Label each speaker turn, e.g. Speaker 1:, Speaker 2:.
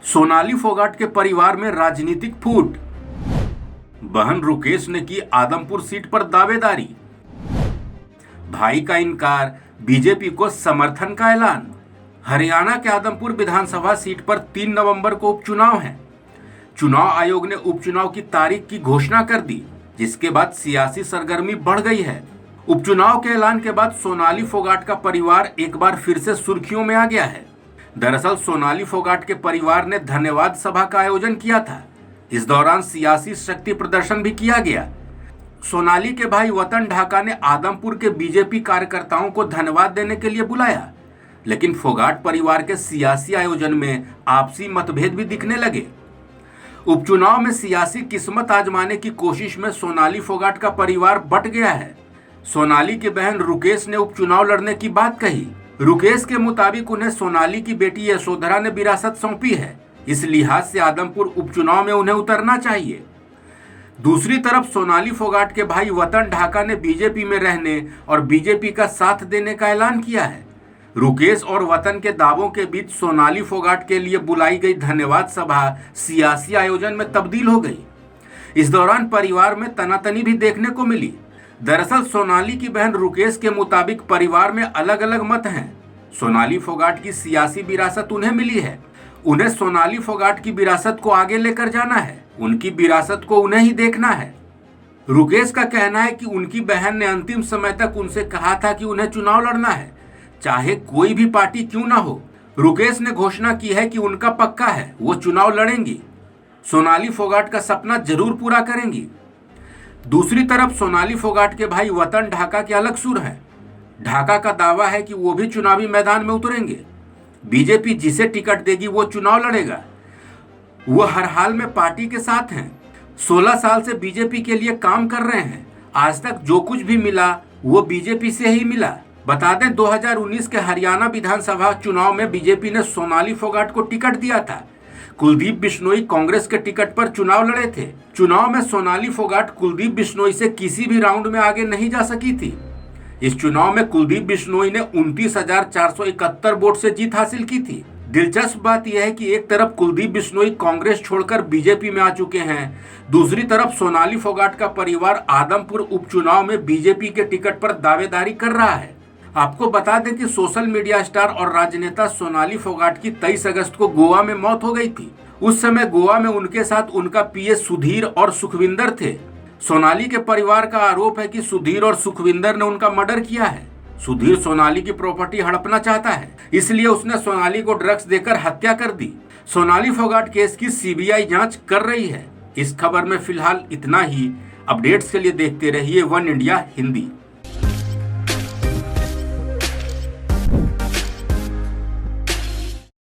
Speaker 1: सोनाली फोगाट के परिवार में राजनीतिक फूट। बहन रुकेश ने की आदमपुर सीट पर दावेदारी। भाई का इनकार, बीजेपी को समर्थन का ऐलान। हरियाणा के आदमपुर विधानसभा सीट पर 3 नवंबर को उपचुनाव है। चुनाव आयोग ने उपचुनाव की तारीख की घोषणा कर दी, जिसके बाद सियासी सरगर्मी बढ़ गई है। उपचुनाव के ऐलान के बाद सोनाली फोगाट का परिवार एक बार फिर से सुर्खियों में आ गया है। दरअसल सोनाली फोगाट के परिवार ने धन्यवाद सभा का आयोजन किया था। इस दौरान सियासी शक्ति प्रदर्शन भी किया गया। सोनाली के भाई वतन ढाका ने आदमपुर के बीजेपी कार्यकर्ताओं को धन्यवाद देने के लिए बुलाया, लेकिन फोगाट परिवार के सियासी आयोजन में आपसी मतभेद भी दिखने लगे। उपचुनाव में सियासी किस्मत आजमाने की कोशिश में सोनाली फोगाट का परिवार बंट गया है। सोनाली की बहन रुकेश ने उपचुनाव लड़ने की बात कही। रुकेश के मुताबिक उन्हें सोनाली की बेटी यशोधरा ने विरासत सौंपी है, इस लिहाज से आदमपुर उपचुनाव में उन्हें उतरना चाहिए। दूसरी तरफ सोनाली फोगाट के भाई वतन ढाका ने बीजेपी में रहने और बीजेपी का साथ देने का ऐलान किया है। रुकेश और वतन के दावों के बीच सोनाली फोगाट के लिए बुलाई गई धन्यवाद सभा सियासी आयोजन में तब्दील हो गई। इस दौरान परिवार में तनातनी भी देखने को मिली। दरअसल सोनाली की बहन रुकेश के मुताबिक परिवार में अलग अलग मत हैं। सोनाली फोगाट की सियासी विरासत उन्हें मिली है, उन्हें सोनाली फोगाट की विरासत को आगे लेकर जाना है, उनकी विरासत को उन्हें ही देखना है। रुकेश का कहना है कि उनकी बहन ने अंतिम समय तक उनसे कहा था कि उन्हें चुनाव लड़ना है, चाहे कोई भी पार्टी क्यों ना हो। रुकेश ने घोषणा की है कि उनका पक्का है, वो चुनाव लड़ेंगी, सोनाली फोगाट का सपना जरूर पूरा करेंगी। दूसरी तरफ सोनाली फोगाट के भाई वतन ढाका के अलग सुर हैं। ढाका का दावा है कि वो भी चुनावी मैदान में उतरेंगे। बीजेपी जिसे टिकट देगी वो चुनाव लड़ेगा। वो हर हाल में पार्टी के साथ हैं। 16 साल से बीजेपी के लिए काम कर रहे हैं। आज तक जो कुछ भी मिला वो बीजेपी से ही मिला। बता दें 2019 के हरियाणा विधानसभा चुनाव में बीजेपी ने सोनाली फोगाट को टिकट दिया था। कुलदीप बिश्नोई कांग्रेस के टिकट पर चुनाव लड़े थे। चुनाव में सोनाली फोगाट कुलदीप बिश्नोई से किसी भी राउंड में आगे नहीं जा सकी थी। इस चुनाव में कुलदीप बिश्नोई ने 29,471 वोट से जीत हासिल की थी। दिलचस्प बात यह है कि एक तरफ कुलदीप बिश्नोई कांग्रेस छोड़कर बीजेपी में आ चुके हैं, दूसरी तरफ सोनाली फोगाट का परिवार आदमपुर उपचुनाव में बीजेपी के टिकट पर दावेदारी कर रहा है। आपको बता दें कि सोशल मीडिया स्टार और राजनेता सोनाली फोगाट की 23 अगस्त को गोवा में मौत हो गई थी। उस समय गोवा में उनके साथ उनका पीए सुधीर और सुखविंदर थे। सोनाली के परिवार का आरोप है कि सुधीर और सुखविंदर ने उनका मर्डर किया है। सुधीर सोनाली की प्रॉपर्टी हड़पना चाहता है, इसलिए उसने सोनाली को ड्रग्स देकर हत्या कर दी। सोनाली फोगाट केस की सीबीआई जांच कर रही है। इस खबर में फिलहाल इतना ही। अपडेट्स के लिए देखते रहिए वन इंडिया हिंदी।